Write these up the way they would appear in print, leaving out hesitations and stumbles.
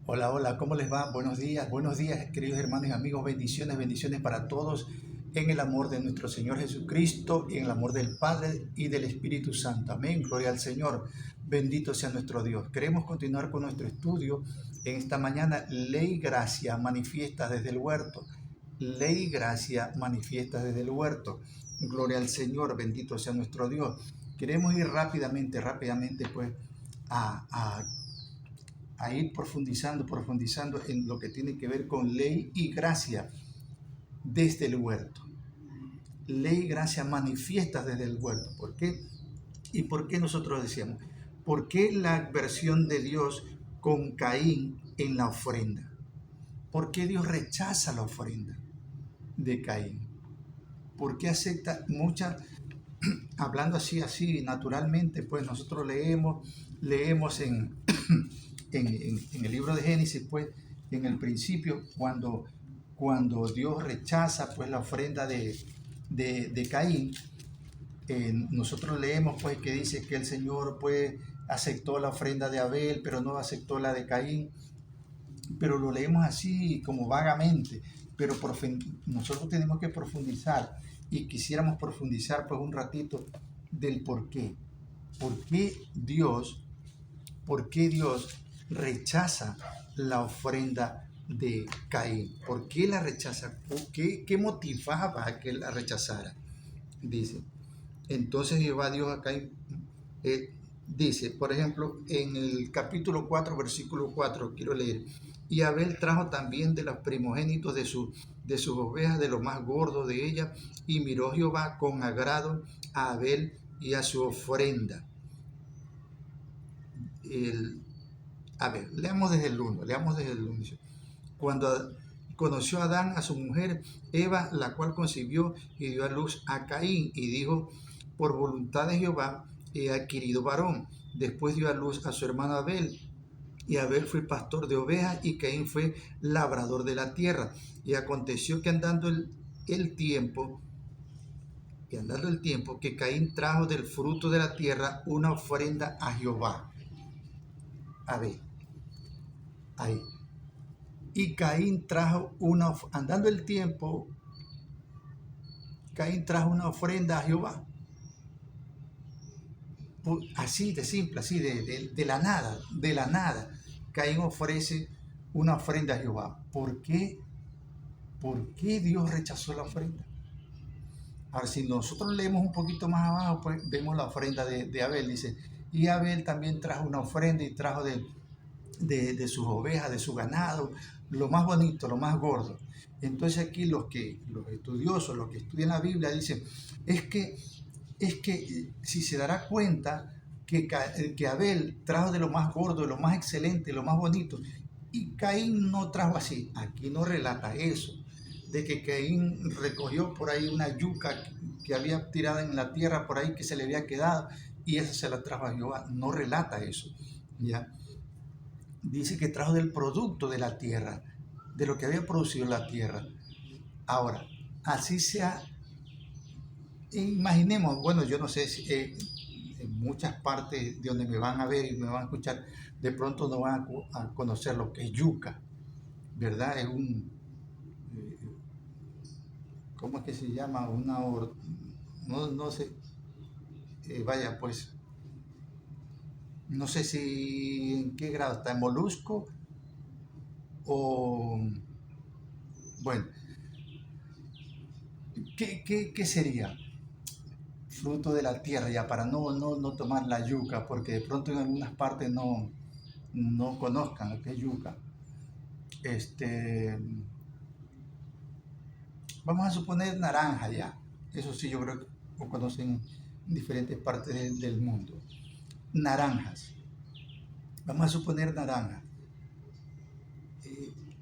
Hola, hola, ¿cómo les va? Buenos días, queridos hermanos y amigos. Bendiciones, bendiciones para todos en el amor de nuestro Señor Jesucristo y en el amor del Padre y del Espíritu Santo. Amén, gloria al Señor. Bendito sea nuestro Dios. Queremos continuar con nuestro estudio en esta mañana. Ley y gracia manifiesta desde el huerto. Ley y gracia manifiesta desde el huerto. Gloria al Señor, bendito sea nuestro Dios. Queremos ir rápidamente, pues, a ir profundizando en lo que tiene que ver con ley y gracia desde el huerto. Ley y gracia manifiestas desde el huerto. ¿Por qué? ¿Y por qué nosotros decíamos? ¿Por qué la adversión de Dios con Caín en la ofrenda? ¿Por qué Dios rechaza la ofrenda de Caín? ¿Por qué acepta muchas, hablando así naturalmente? Pues nosotros leemos en el libro de Génesis, pues en el principio, cuando Dios rechaza pues la ofrenda de Caín, nosotros leemos pues que dice que el Señor pues aceptó la ofrenda de Abel, pero no aceptó la de Caín, pero lo leemos así como vagamente, pero nosotros tenemos que profundizar y quisiéramos profundizar pues un ratito del por qué. ¿Por qué por qué Dios rechaza la ofrenda de Caín? ¿Por qué la rechaza? ¿Qué motivaba a que la rechazara? Dice, entonces Jehová Dios a Caín, dice, por ejemplo, en el capítulo 4 versículo 4 quiero leer, y Abel trajo también de los primogénitos de sus ovejas, de lo más gordo de ellas, y miró Jehová con agrado a Abel y a su ofrenda. El, a ver, leamos desde el 1. Cuando conoció a Adán a su mujer Eva, la cual concibió y dio a luz a Caín, y dijo, por voluntad de Jehová he adquirido varón. Después dio a luz a su hermano Abel, y Abel fue pastor de ovejas, y Caín fue labrador de la tierra. Y aconteció que el tiempo, andando el tiempo, que Caín trajo del fruto de la tierra una ofrenda a Jehová. A ver, ahí. Y Caín trajo andando el tiempo, Caín trajo una ofrenda a Jehová. Así de simple, así de la nada. Caín ofrece una ofrenda a Jehová. ¿Por qué? ¿Por qué Dios rechazó la ofrenda? Ahora, si nosotros leemos un poquito más abajo, pues vemos la ofrenda de Abel. Dice, y Abel también trajo una ofrenda y trajo de sus ovejas, de su ganado, lo más bonito, lo más gordo. Entonces aquí los estudiosos, los que estudian la Biblia dicen, es que si se dará cuenta que Abel trajo de lo más gordo, de lo más excelente, de lo más bonito, y Caín no trajo así. Aquí no relata eso, de que Caín recogió por ahí una yuca que había tirado en la tierra por ahí que se le había quedado y esa se la trajo a Jehová. No relata eso, ¿ya? Dice que trajo del producto de la tierra, de lo que había producido la tierra. Ahora, así sea, imaginemos, bueno, yo no sé si en muchas partes de donde me van a ver y me van a escuchar, de pronto no van a conocer lo que es yuca, ¿verdad? Es eh, ¿cómo es que se llama? No sé, vaya, pues, no sé si en qué grado está, en molusco o, bueno, ¿qué sería? Fruto de la tierra, ya para no tomar la yuca, porque de pronto en algunas partes no conozcan lo que es yuca. Este, vamos a suponer naranja ya. Eso sí, yo creo que lo conocen en diferentes partes del mundo. Naranjas. Vamos a suponer naranja.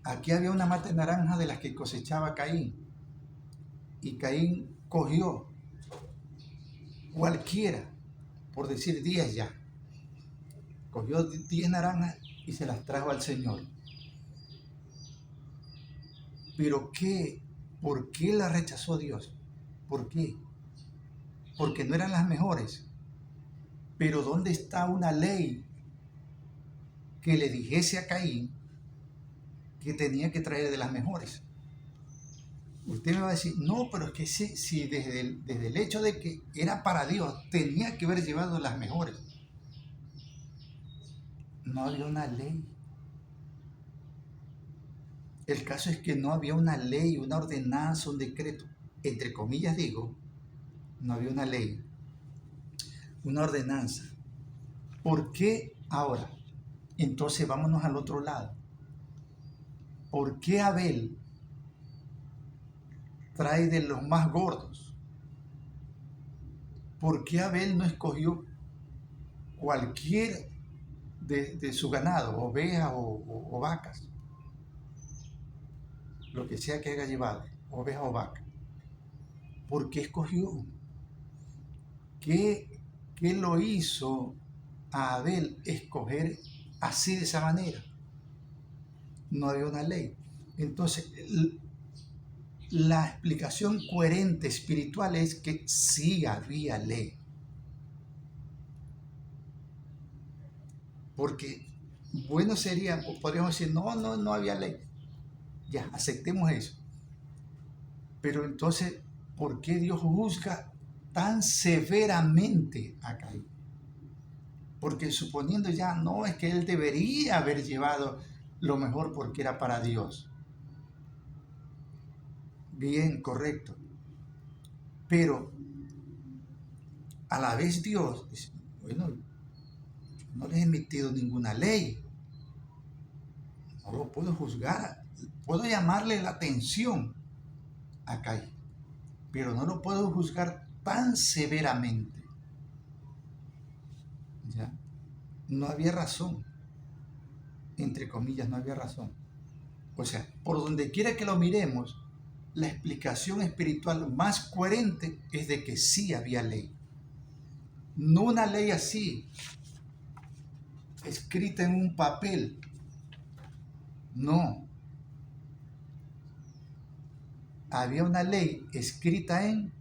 Aquí había una mata de naranja de las que cosechaba Caín. Y Caín cogió cualquiera, por decir 10 ya. Cogió 10 naranjas y se las trajo al Señor. Pero ¿por qué la rechazó Dios? ¿Por qué? Porque no eran las mejores. Pero ¿dónde está una ley que le dijese a Caín que tenía que traer de las mejores. Usted me va a decir, no, pero es que si desde el hecho de que era para Dios, tenía que haber llevado las mejores. No había una ley. El caso es que no había una ley, una ordenanza, un decreto. Entre comillas digo, no había una ley, una ordenanza. ¿Por qué ahora? Entonces vámonos al otro lado. ¿Por qué Abel trae de los más gordos? ¿Por qué Abel no escogió cualquier de su ganado, ovejas o vacas? Lo que sea que haya llevado, ovejas o vacas. ¿Por qué escogió? ¿Qué lo hizo a Abel escoger así de esa manera? No había una ley. Entonces, la explicación coherente espiritual es que sí había ley. Porque bueno sería, podríamos decir, no había ley. Ya, aceptemos eso. Pero entonces, ¿por qué Dios juzga tan severamente a Caín? Porque suponiendo ya, no, es que él debería haber llevado lo mejor porque era para Dios. Bien, correcto. Pero a la vez Dios dice, bueno, no les he emitido ninguna ley. No lo puedo juzgar. Puedo llamarle la atención a Caín, pero no lo puedo juzgar tan severamente. ¿Ya? No había razón. Entre comillas, no había razón. O sea, por donde quiera que lo miremos, la explicación espiritual más coherente es de que sí había ley. No una ley así, escrita en un papel. No. Había una ley escrita en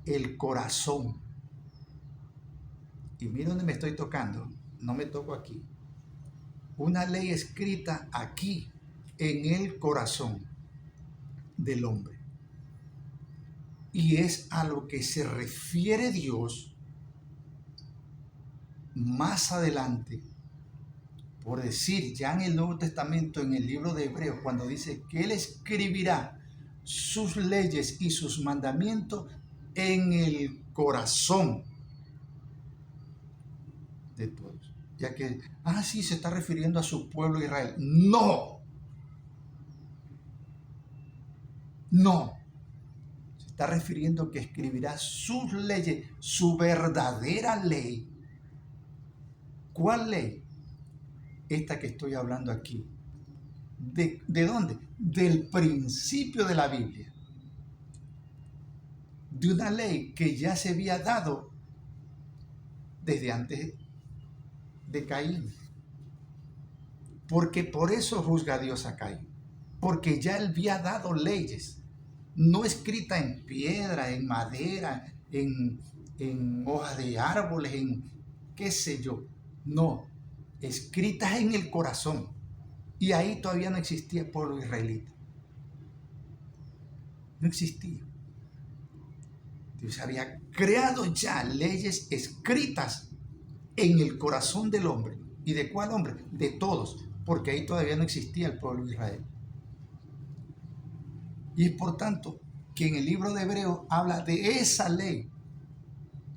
el corazón. Y mira dónde me estoy tocando. No me toco aquí. Una ley escrita aquí, en el corazón del hombre. Y es a lo que se refiere Dios más adelante, por decir, ya en el Nuevo Testamento, en el libro de Hebreos, cuando dice que Él escribirá sus leyes y sus mandamientos en el corazón de todos. Ya que, sí, se está refiriendo a su pueblo Israel. No. Se está refiriendo que escribirá sus leyes, su verdadera ley. ¿Cuál ley? Esta que estoy hablando aquí. ¿De dónde? Del principio de la Biblia. De una ley que ya se había dado desde antes de Caín. Porque por eso juzga Dios a Caín. Porque ya él había dado leyes, no escritas en piedra, en madera, en hojas de árboles, en qué sé yo. No, escritas en el corazón. Y ahí todavía no existía el pueblo israelita. No existía. Dios había creado ya leyes escritas en el corazón del hombre. ¿Y de cuál hombre? De todos, porque ahí todavía no existía el pueblo de Israel. Y es por tanto que en el libro de Hebreos habla de esa ley.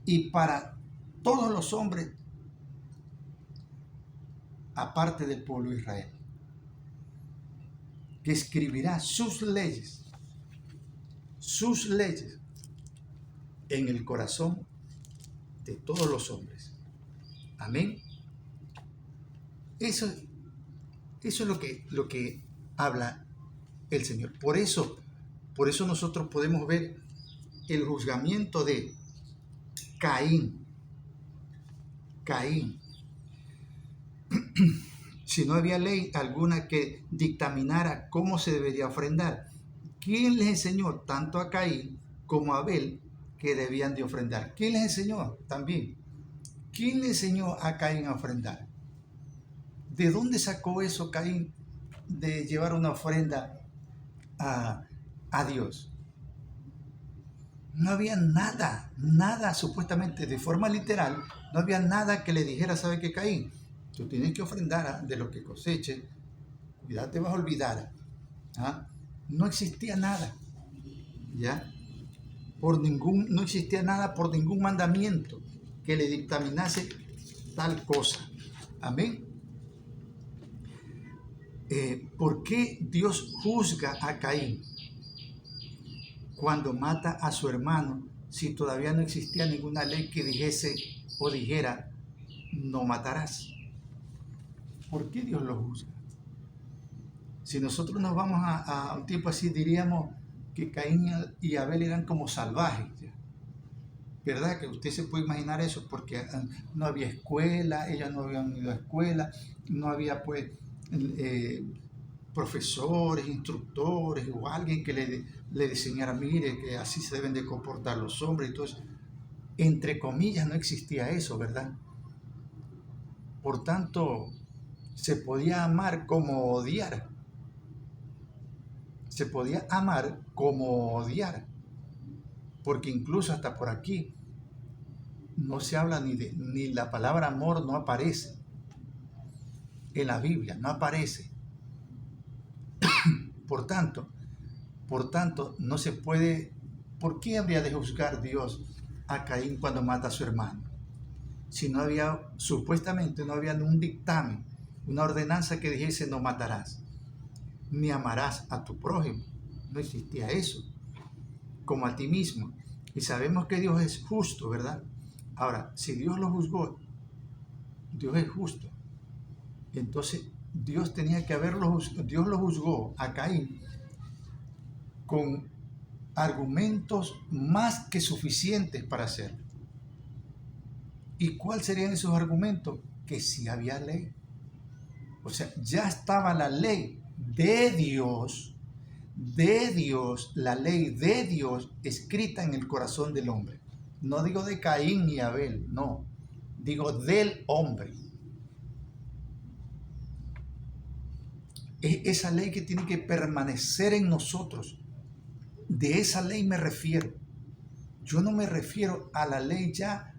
Y para todos los hombres, aparte del pueblo de Israel, que escribirá sus leyes en el corazón de todos los hombres. Amén. Eso es lo que habla el Señor. Por eso nosotros podemos ver el juzgamiento de Caín. Si no había ley alguna que dictaminara cómo se debería ofrendar, ¿quién les enseñó tanto a Caín como a Abel que debían de ofrendar? ¿Quién les enseñó también? ¿Quién le enseñó a Caín a ofrendar? ¿De dónde sacó eso Caín de llevar una ofrenda a Dios? No había nada supuestamente de forma literal, no había nada que le dijera, ¿sabe qué, Caín? Tú tienes que ofrendar de lo que coseche, cuidado, te vas a olvidar. ¿Ah? No existía nada, ¿ya? No existía nada por ningún mandamiento que le dictaminase tal cosa. Amén. ¿Por qué Dios juzga a Caín cuando mata a su hermano si todavía no existía ninguna ley que dijese o dijera no matarás? ¿Por qué Dios lo juzga? Si nosotros nos vamos a un tiempo así, diríamos que Caín y Abel eran como salvajes, ¿verdad? Que usted se puede imaginar eso, porque no había escuela, ellos no habían ido a escuela, no había pues profesores, instructores o alguien que le enseñara, mire, que así se deben de comportar los hombres y todo eso. Entre comillas no existía eso, ¿verdad? Por tanto, se podía amar como odiar. Se podía amar como odiar. Porque incluso hasta por aquí no se habla ni la palabra amor no aparece en la Biblia, no aparece. Por tanto, no se puede. ¿Por qué habría de juzgar Dios a Caín cuando mata a su hermano? Si no había, supuestamente no había un dictamen, una ordenanza que dijese no matarás, ni amarás a tu prójimo. No existía eso, como a ti mismo. Y sabemos que Dios es justo, ¿verdad? Ahora, si Dios lo juzgó, Dios es justo. Entonces, Dios lo juzgó a Caín con argumentos más que suficientes para hacerlo. ¿Y cuáles serían esos argumentos? Que sí había ley. O sea, ya estaba la ley de Dios, la ley de Dios escrita en el corazón del hombre. No digo de Caín ni Abel, no. Digo del hombre. Es esa ley que tiene que permanecer en nosotros. De esa ley me refiero. Yo no me refiero a la ley ya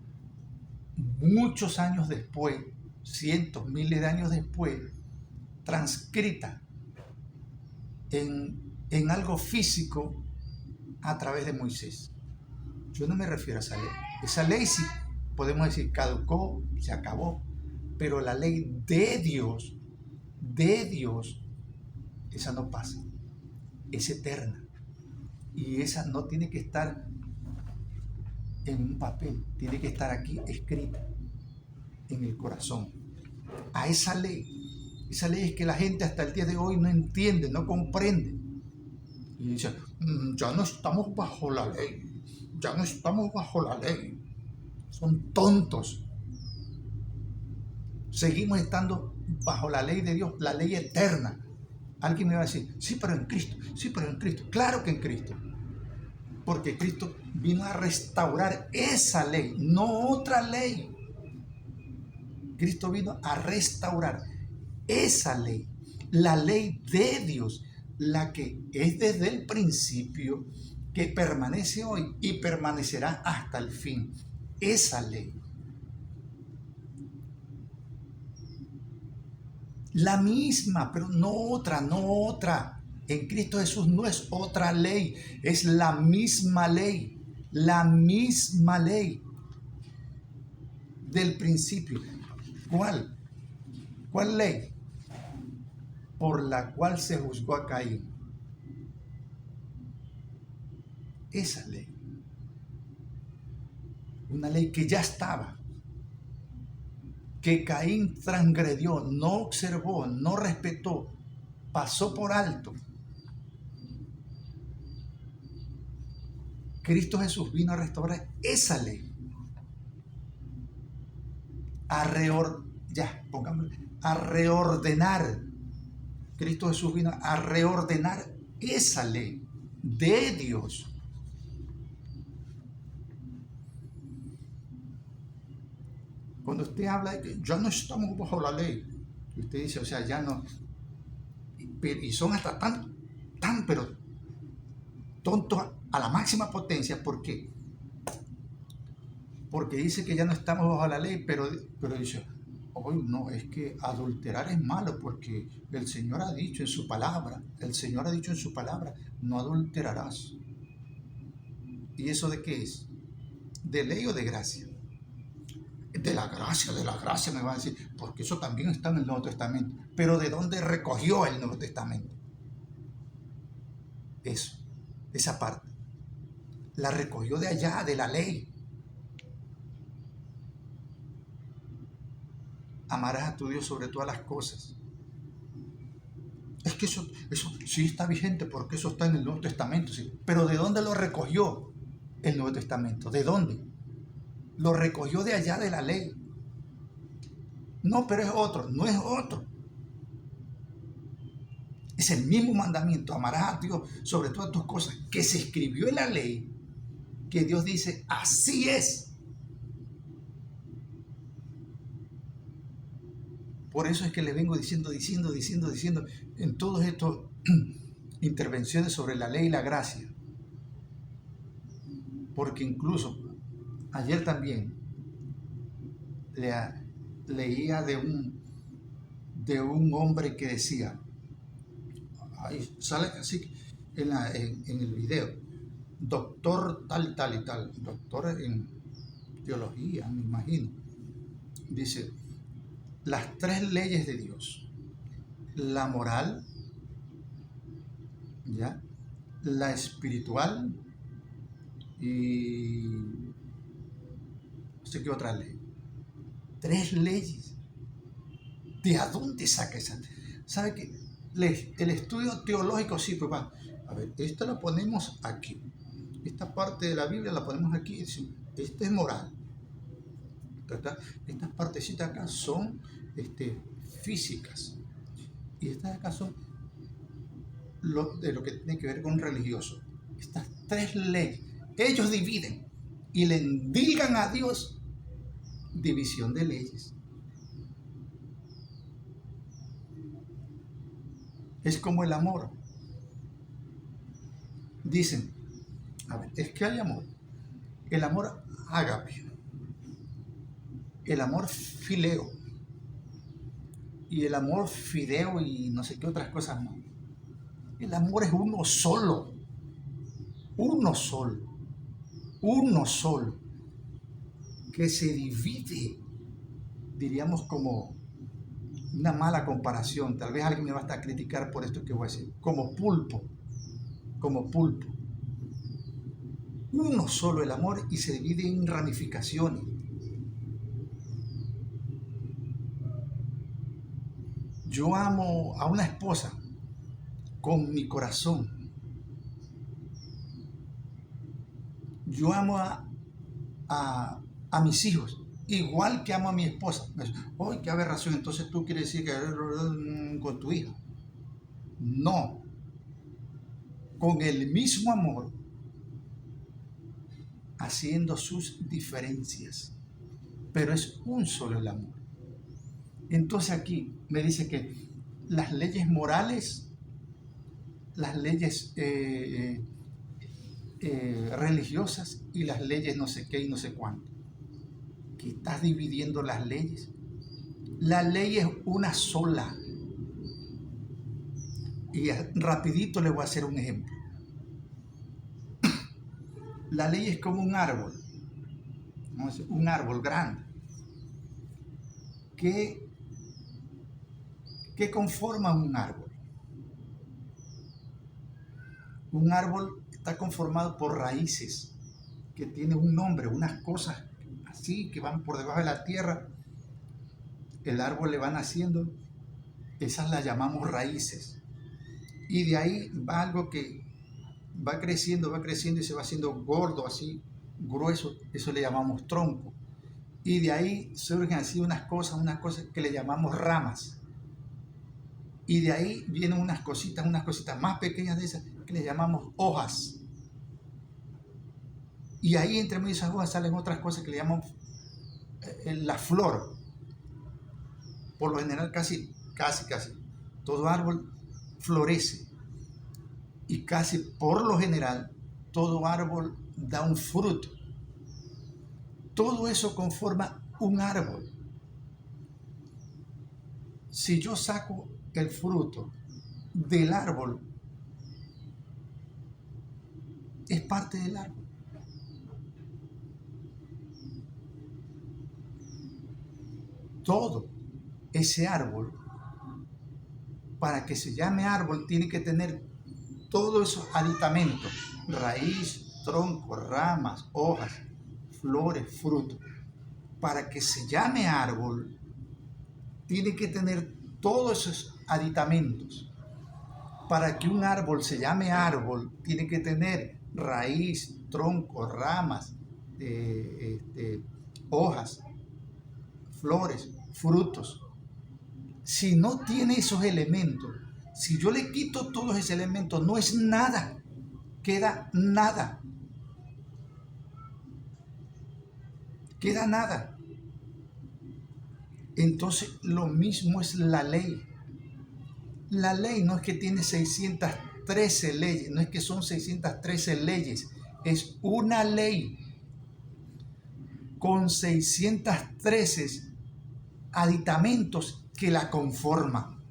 muchos años después, cientos, miles de años después, transcrita en algo físico a través de Moisés. Yo no me refiero a esa ley. Esa ley sí, podemos decir, caducó, se acabó, pero la ley de Dios, esa no pasa, es eterna. Y esa no tiene que estar en un papel, tiene que estar aquí escrita en el corazón. A esa ley es que la gente hasta el día de hoy no entiende, no comprende. Y dice, ya no estamos bajo la ley, ya no estamos bajo la ley. Son tontos. Seguimos estando bajo la ley de Dios, la ley eterna. Alguien me va a decir, sí, pero en Cristo, sí, pero en Cristo. Claro que en Cristo. Porque Cristo vino a restaurar esa ley, no otra ley. Cristo vino a restaurar esa ley, la ley de Dios, la que es desde el principio, que permanece hoy y permanecerá hasta el fin. Esa ley. La misma, pero no otra. En Cristo Jesús no es otra ley, es la misma ley del principio. ¿Cuál? ¿Cuál ley? Por la cual se juzgó a Caín. Esa ley. Una ley que ya estaba, que Caín transgredió, no observó, no respetó, pasó por alto. Cristo Jesús vino a restaurar esa ley, a reordenar. Cristo Jesús vino a reordenar esa ley de Dios. Cuando usted habla de que ya no estamos bajo la ley, Y usted dice, o sea, ya no, y son hasta pero tontos a la máxima potencia. ¿Por qué? Porque dice que ya no estamos bajo la ley, pero dice, hoy no, es que adulterar es malo, porque el Señor ha dicho en su palabra, no adulterarás. ¿Y eso de qué es? ¿De ley o de gracia? De la gracia me va a decir, porque eso también está en el Nuevo Testamento. Pero ¿de dónde recogió el Nuevo Testamento? Eso, esa parte. La recogió de allá, de la ley. Amarás a tu Dios sobre todas las cosas. Es que eso sí está vigente porque eso está en el Nuevo Testamento. Sí. Pero ¿de dónde lo recogió el Nuevo Testamento? ¿De dónde? Lo recogió de allá, de la ley. No, pero es otro. No es otro. Es el mismo mandamiento. Amarás a Dios sobre todas tus cosas, que se escribió en la ley, que Dios dice, así es. Por eso es que le vengo diciendo en todas estas intervenciones sobre la ley y la gracia. Porque incluso ayer también leía de un hombre que decía, ahí sale así en el video, doctor tal y tal, doctor en teología, me imagino, dice, las 3 leyes de Dios: la moral, ¿ya?, la espiritual y no sé qué otra ley. 3 leyes. ¿De dónde saca esa? ¿Sabe qué? El estudio teológico sí, pues va. A ver, esta la ponemos aquí. Esta parte de la Biblia la ponemos aquí. Esta es moral. Estas partecitas acá son físicas. Y estas acá son de lo que tiene que ver con religioso. Estas 3 leyes. Ellos dividen y le endilgan a Dios división de leyes. Es como el amor. Dicen, a ver, es que hay amor. El amor ágape, el amor fileo y el amor fideo y no sé qué otras cosas más. El amor es uno solo, que se divide, diríamos como una mala comparación, tal vez alguien me va a estar a criticar por esto que voy a decir, como pulpo. Uno solo el amor y se divide en ramificaciones. Yo amo a una esposa con mi corazón. Yo amo a mis hijos igual que amo a mi esposa. ¡Ay, qué aberración! Entonces tú quieres decir que con tu hija. No. Con el mismo amor, haciendo sus diferencias. Pero es un solo el amor. Entonces aquí me dice que las leyes morales, las leyes religiosas y las leyes no sé qué y no sé cuánto. Que estás dividiendo las leyes. La ley es una sola. Y rapidito le voy a hacer un ejemplo. La ley es como un árbol, ¿no? Un árbol grande. ¿Qué conforma un árbol? Un árbol está conformado por raíces que tienen un nombre, unas cosas así que van por debajo de la tierra. El árbol le van haciendo, esas las llamamos raíces. Y de ahí va algo que va creciendo y se va haciendo gordo, así, grueso, eso le llamamos tronco. Y de ahí surgen así unas cosas que le llamamos ramas. Y de ahí vienen unas cositas más pequeñas de esas que le llamamos hojas. Y ahí entre medio de esas hojas salen otras cosas que le llamamos la flor. Por lo general casi casi, todo árbol florece y casi por lo general todo árbol da un fruto. Todo eso conforma un árbol. Si yo saco el fruto del árbol, es parte del árbol. Todo ese árbol, para que se llame árbol, tiene que tener todos esos aditamentos: raíz, tronco, ramas, hojas, flores, frutos. Para que se llame árbol, tiene que tener todos esos aditamentos. Para que un árbol se llame árbol, tiene que tener raíz, tronco, ramas, hojas, flores, frutos. Si no tiene esos elementos, si yo le quito todos esos elementos, no es nada, queda nada. Queda nada. Entonces, lo mismo es la ley. La ley no es que tiene 613 leyes, no es que son 613 leyes, es una ley con 613 aditamentos que la conforman.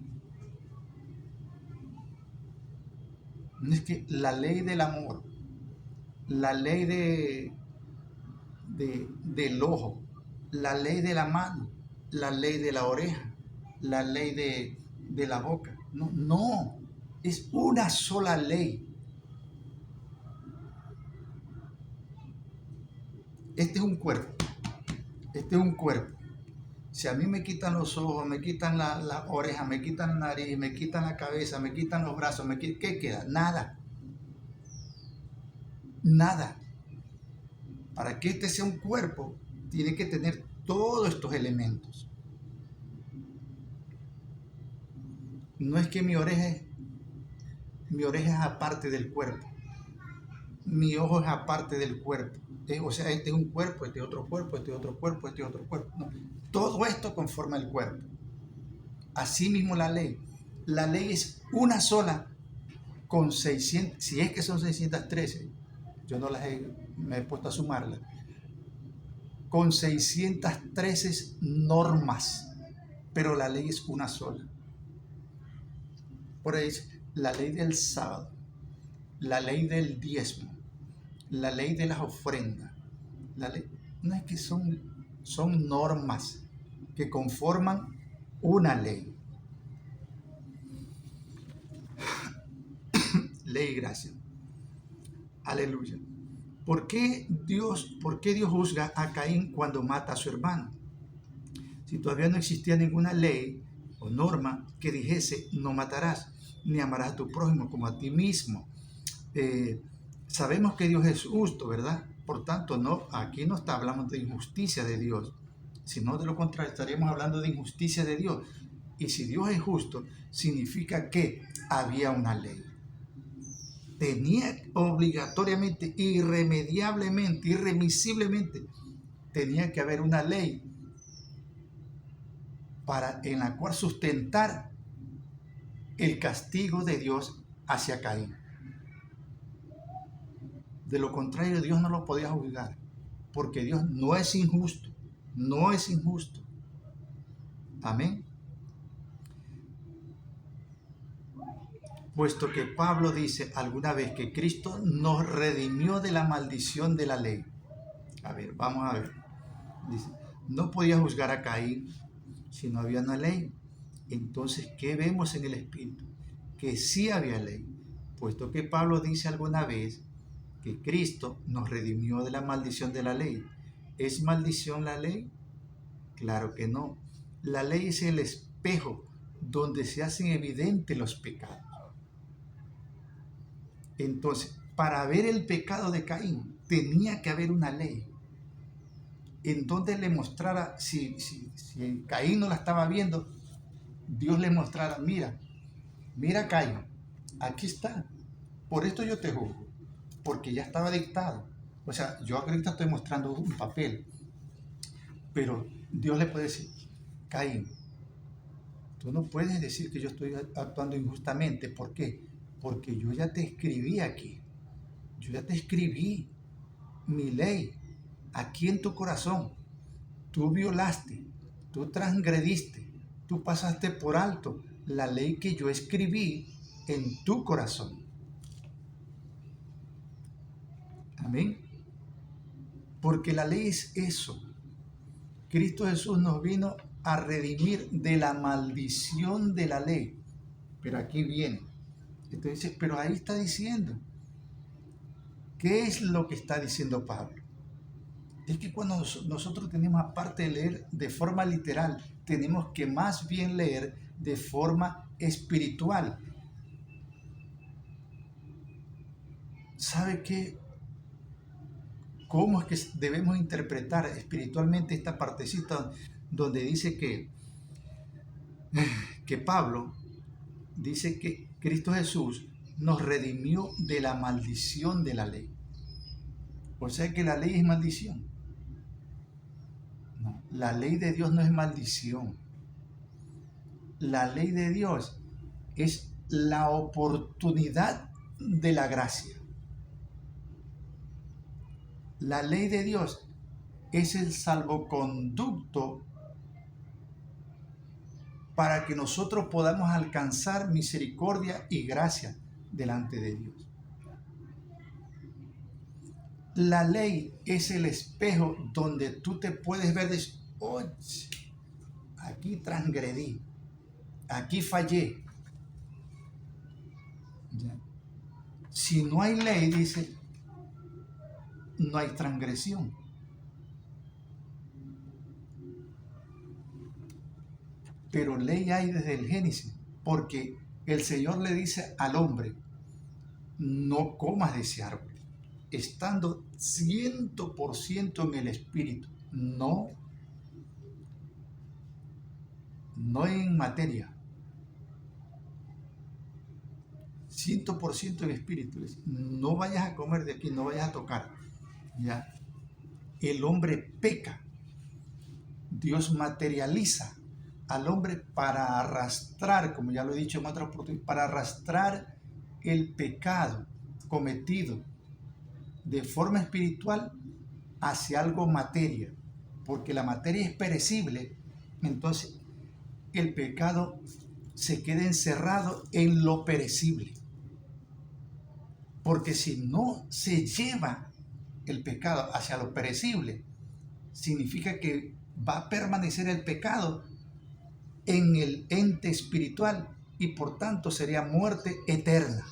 No es que la ley del amor, la ley del ojo, la ley de la mano, la ley de la oreja, la ley de la boca. No, es una sola ley. Este es un cuerpo. Si a mí me quitan los ojos, me quitan la oreja, me quitan la nariz, me quitan la cabeza, me quitan los brazos, ¿qué queda? Nada. Nada. Para que este sea un cuerpo, tiene que tener todos estos elementos. No es que mi oreja es aparte del cuerpo. Mi ojo es aparte del cuerpo. O sea, este es un cuerpo, este es otro cuerpo, este es otro cuerpo, este es otro cuerpo. No. Todo esto conforma el cuerpo. Asimismo la ley. La ley es una sola con 600, si es que son 613, yo no me he puesto a sumarlas, con 613 normas, pero la ley es una sola. Por ahí la ley del sábado, la ley del diezmo, la ley de las ofrendas. La ley, no es que son normas que conforman una ley. Ley y gracia. Aleluya. ¿Por qué Dios juzga a Caín cuando mata a su hermano? Si todavía no existía ninguna ley o norma que dijese: no matarás, ni amarás a tu prójimo como a ti mismo. Sabemos que Dios es justo, ¿verdad? Por tanto, aquí no hablando de injusticia de Dios, sino de lo contrario, estaríamos hablando de injusticia de Dios. Y si Dios es justo, significa que había una ley. Tenía obligatoriamente, irremediablemente, irremisiblemente, tenía que haber una ley en la cual sustentar el castigo de Dios hacia Caín. De lo contrario, Dios no lo podía juzgar, porque Dios no es injusto, no es injusto. Amén. Puesto que Pablo dice alguna vez que Cristo nos redimió de la maldición de la ley. A ver, vamos a ver. Dice, no podía juzgar a Caín si no había una ley. Entonces, ¿qué vemos en el Espíritu? Que sí había ley. Puesto que Pablo dice alguna vez que Cristo nos redimió de la maldición de la ley. ¿Es maldición la ley? Claro que no. La ley es el espejo donde se hacen evidentes los pecados. Entonces, para ver el pecado de Caín, tenía que haber una ley en donde le mostrara, si Caín no la estaba viendo, Dios le mostrara: mira Caín, aquí está, por esto yo te juzgo, porque ya estaba dictado. O sea, yo ahorita estoy mostrando un papel, pero Dios le puede decir: Caín, Tú no puedes decir que yo estoy actuando injustamente. ¿Por qué? Porque yo ya te escribí aquí. Yo ya te escribí mi ley aquí en tu corazón. Tú violaste, tú transgrediste, tú pasaste por alto la ley que yo escribí en tu corazón. Amén. Porque la ley es eso. Cristo Jesús nos vino a redimir de la maldición de la ley. Pero aquí viene. Entonces, pero ahí está diciendo. ¿Qué es lo que está diciendo Pablo? Es que cuando nosotros tenemos, aparte de leer de forma literal, tenemos que más bien leer de forma espiritual. ¿Sabe qué? ¿Cómo es que debemos interpretar espiritualmente esta partecita donde dice que Pablo dice que Cristo Jesús nos redimió de la maldición de la ley? O sea que la ley es maldición. No, la ley de Dios no es maldición. La ley de Dios es la oportunidad de la gracia. La ley de Dios es el salvoconducto para que nosotros podamos alcanzar misericordia y gracia delante de Dios. La ley es el espejo donde tú te puedes ver de, oye, aquí transgredí, aquí fallé. ¿Ya? Si no hay ley, dice, no hay transgresión. Pero ley hay desde el Génesis, porque el Señor le dice al hombre, no comas de ese árbol, estando 100% en el Espíritu, no en materia, 100% en Espíritu. No vayas a comer de aquí, no vayas a tocar. ¿Ya? El hombre peca, Dios materializa al hombre para arrastrar, como ya lo he dicho en otras oportunidades, para arrastrar el pecado cometido de forma espiritual hacia algo materia, porque la materia es perecible. Entonces el pecado se queda encerrado en lo perecible, porque si no se lleva el pecado hacia lo perecible, significa que va a permanecer el pecado en el ente espiritual y por tanto sería muerte eterna.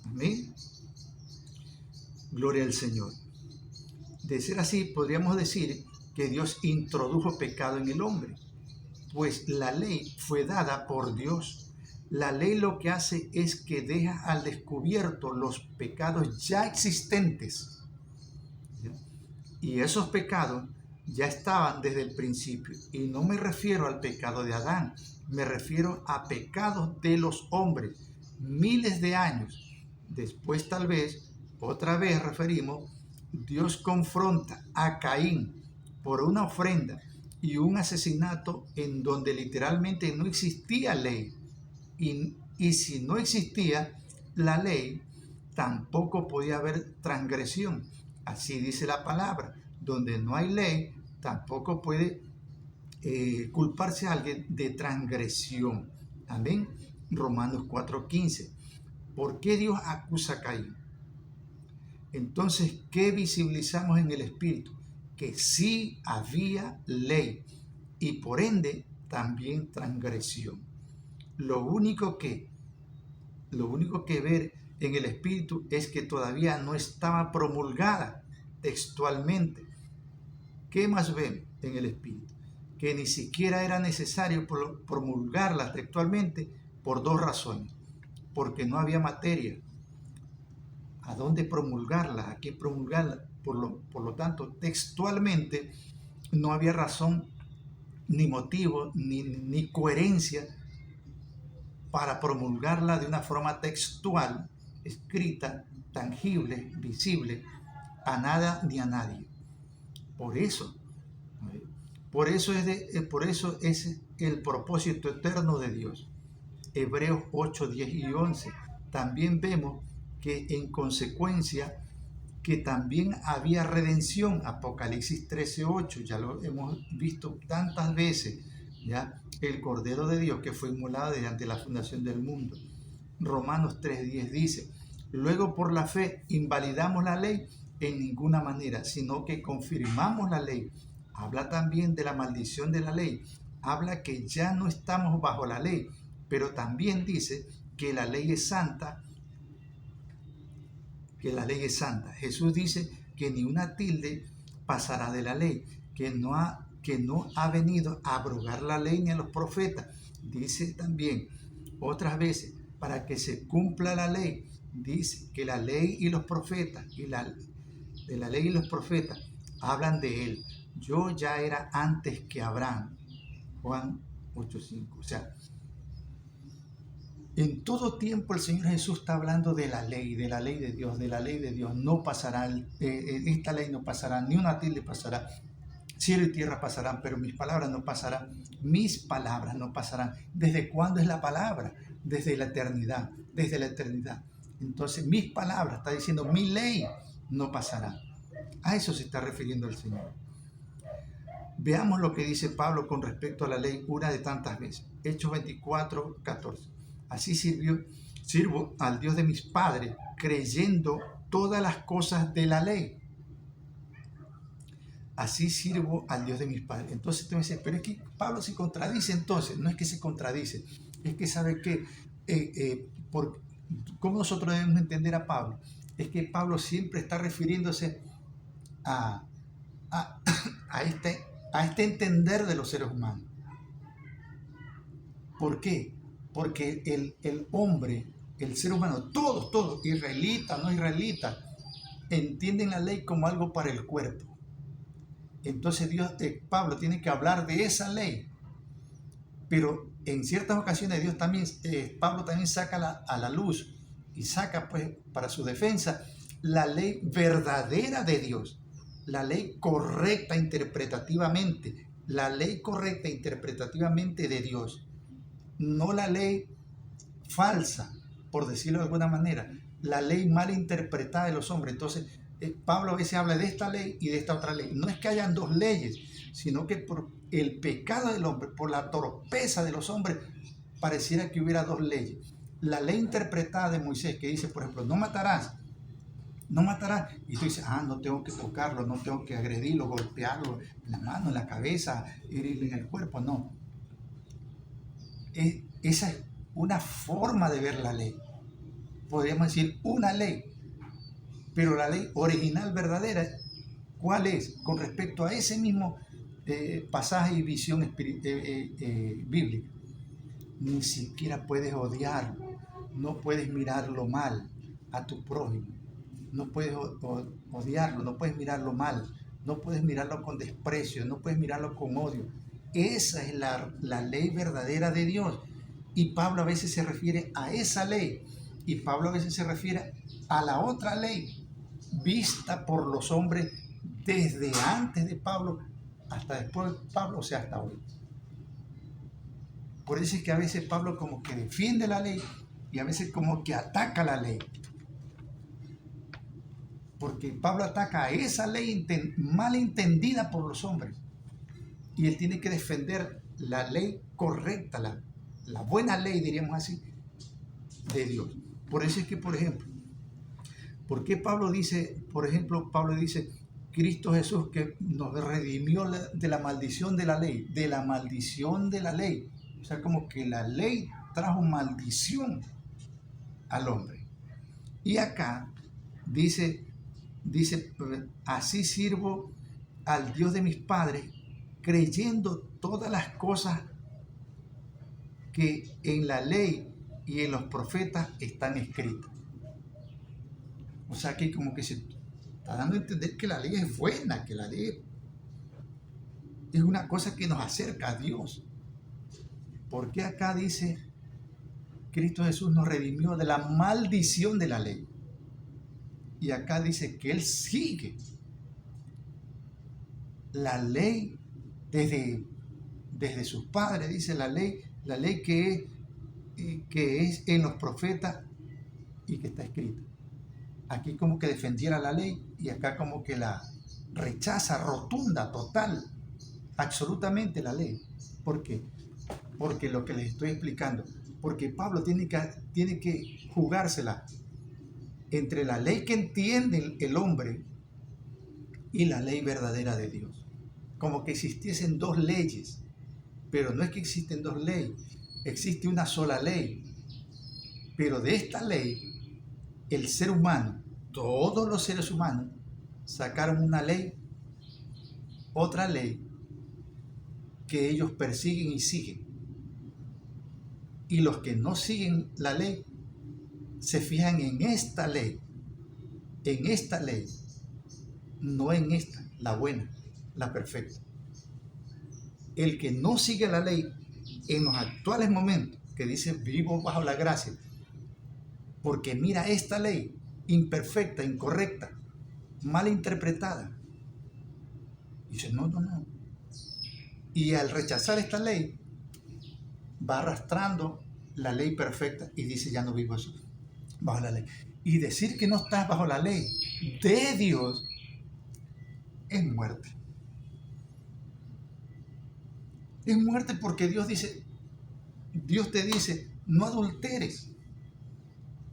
Amén. Gloria al Señor. De ser así, podríamos decir que Dios introdujo pecado en el hombre, pues la ley fue dada por Dios. La ley lo que hace es que deja al descubierto los pecados ya existentes. ¿Ya? Y esos pecados ya estaban desde el principio. Y no me refiero al pecado de Adán, me refiero a pecados de los hombres. Miles de años después, tal vez, otra vez referimos, Dios confronta a Caín por una ofrenda y un asesinato en donde literalmente no existía ley. Y si no existía la ley, tampoco podía haber transgresión. Así dice la palabra. Donde no hay ley, tampoco puede culparse a alguien de transgresión. Amén. Romanos 4:15. ¿Por qué Dios acusa a Caín? Entonces, ¿qué visibilizamos en el Espíritu? Que sí había ley y por ende también transgresión. Lo único que ver en el Espíritu es que todavía no estaba promulgada textualmente. ¿Qué más ven en el Espíritu? Que ni siquiera era necesario promulgarla textualmente por dos razones. Porque no había materia. ¿A dónde promulgarla? ¿A qué promulgarla? Por lo tanto, textualmente no había razón, ni motivo, ni coherencia para promulgarla de una forma textual, escrita, tangible, visible, a nada ni a nadie. Por eso, Por eso es el propósito eterno de Dios. Hebreos 8, 10 y 11. También vemos que en consecuencia que también había redención. Apocalipsis 13, 8. Ya lo hemos visto tantas veces. ¿Ya? El Cordero de Dios que fue inmolado desde ante la fundación del mundo. Romanos 3, 10 dice: luego por la fe invalidamos la ley en ninguna manera, sino que confirmamos la ley. Habla también de la maldición de la ley. Habla que ya no estamos bajo la ley, pero también dice que la ley es santa, que la ley es santa. Jesús dice que ni una tilde pasará de la ley, que no ha venido a abrogar la ley ni a los profetas. Dice también otras veces, para que se cumpla la ley, dice que la ley y los profetas, de la ley y los profetas, hablan de él. Yo ya era antes que Abraham. Juan 8:5. O sea, en todo tiempo el Señor Jesús está hablando de la ley de Dios, de la ley de Dios. No pasará, esta ley no pasará, ni una tilde pasará. Cielo y tierra pasarán, pero mis palabras no pasarán. Mis palabras no pasarán. ¿Desde cuándo es la palabra? Desde la eternidad, desde la eternidad. Entonces, mis palabras, está diciendo, mi ley no pasará. A eso se está refiriendo el Señor. Veamos lo que dice Pablo con respecto a la ley una de tantas veces. Hechos 24, 14. Así sirvo al Dios de mis padres, creyendo todas las cosas de la ley. Así sirvo al Dios de mis padres. Entonces tú me dices, pero es que Pablo se contradice. Entonces, no es que se contradice, es que sabe que, ¿cómo nosotros debemos entender a Pablo? Es que Pablo siempre está refiriéndose a este entender de los seres humanos. ¿Por qué? Porque el hombre, el ser humano, todos, israelitas, no israelitas, entienden la ley como algo para el cuerpo. Entonces Pablo tiene que hablar de esa ley, pero en ciertas ocasiones Pablo también saca a la luz y saca pues para su defensa la ley verdadera de Dios, la ley correcta interpretativamente, de Dios, no la ley falsa, por decirlo de alguna manera, la ley mal interpretada de los hombres. Entonces, Pablo a veces habla de esta ley y de esta otra ley. No es que hayan dos leyes, sino que por el pecado del hombre, por la torpeza de los hombres, pareciera que hubiera dos leyes. La ley interpretada de Moisés, que dice, por ejemplo, no matarás, y tú dices, no tengo que tocarlo, no tengo que agredirlo, golpearlo en la mano, en la cabeza, herirle en el cuerpo, no. Esa es una forma de ver la ley. Podríamos decir una ley, pero la ley original, verdadera, ¿cuál es? Con respecto a ese mismo pasaje y visión bíblica. Ni siquiera puedes odiar, no puedes mirarlo mal a tu prójimo, no puedes odiarlo, no puedes mirarlo mal, no puedes mirarlo con desprecio, no puedes mirarlo con odio. Esa es la ley verdadera de Dios. Y Pablo a veces se refiere a esa ley, y Pablo a veces se refiere a la otra ley, vista por los hombres desde antes de Pablo hasta después de Pablo, o sea, hasta hoy. Por eso es que a veces Pablo como que defiende la ley y a veces como que ataca la ley. Porque Pablo ataca a esa ley mal entendida por los hombres. Y él tiene que defender la ley correcta, la buena ley, diríamos así, de Dios. Por eso es que, por ejemplo, ¿por qué Pablo dice, Cristo Jesús que nos redimió de la maldición de la ley? De la maldición de la ley. O sea, como que la ley trajo maldición al hombre. Y acá dice, así sirvo al Dios de mis padres, creyendo todas las cosas que en la ley y en los profetas están escritas. O sea que como que se está dando a entender que la ley es buena, que la ley es una cosa que nos acerca a Dios. Porque acá dice, Cristo Jesús nos redimió de la maldición de la ley. Y acá dice que Él sigue la ley desde sus padres, dice la ley que es en los profetas y que está escrita. Aquí como que defendiera la ley y acá como que la rechaza rotunda, total, absolutamente la ley. ¿Por qué? Porque lo que les estoy explicando, porque Pablo tiene que jugársela entre la ley que entiende el hombre y la ley verdadera de Dios. Como que existiesen dos leyes, pero no es que existen dos leyes, existe una sola ley. Pero de esta ley, el ser humano, todos los seres humanos, sacaron una ley, otra ley, que ellos persiguen y siguen. Y los que no siguen la ley, se fijan en esta ley, no en esta, la buena, la perfecta. El que no sigue la ley en los actuales momentos, que dice vivimos bajo la gracia, porque mira esta ley imperfecta, incorrecta, mal interpretada, dice no. Y al rechazar esta ley, va arrastrando la ley perfecta y dice ya no vivo eso, bajo la ley. Y decir que no estás bajo la ley de Dios es muerte. Es muerte porque Dios te dice, no adulteres.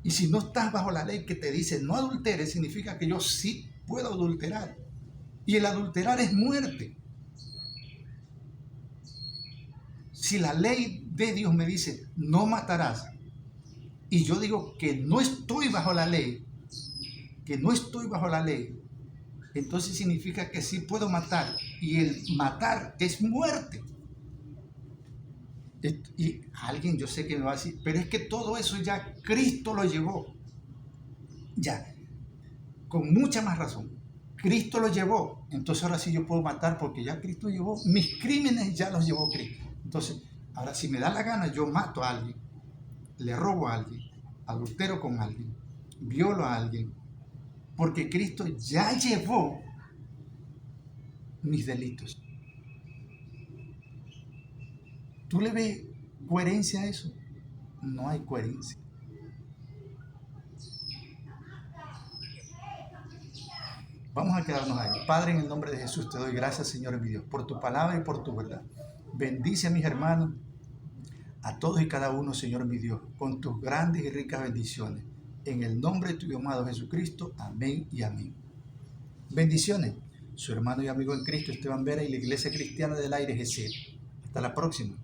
Y si no estás bajo la ley que te dice no adulteres, significa que yo sí puedo adulterar. Y el adulterar es muerte. Si la ley de Dios me dice no matarás, y yo digo que no estoy bajo la ley, entonces significa que sí puedo matar. Y el matar es muerte. Y alguien yo sé que me va a decir, pero es que todo eso ya Cristo lo llevó. Ya, con mucha más razón. Cristo lo llevó. Entonces ahora sí yo puedo matar porque ya Cristo llevó. Mis crímenes ya los llevó Cristo. Entonces, ahora si me da la gana, yo mato a alguien, le robo a alguien, adultero con alguien, violo a alguien, porque Cristo ya llevó mis delitos. ¿Tú le ves coherencia a eso? No hay coherencia. Vamos a quedarnos ahí. Padre, en el nombre de Jesús te doy gracias, Señor mi Dios, por tu palabra y por tu verdad. Bendice a mis hermanos, a todos y cada uno, Señor mi Dios, con tus grandes y ricas bendiciones. En el nombre de tu amado Jesucristo. Amén y amén. Bendiciones. Su hermano y amigo en Cristo, Esteban Vera, y la Iglesia Cristiana del Aire GC. Hasta la próxima.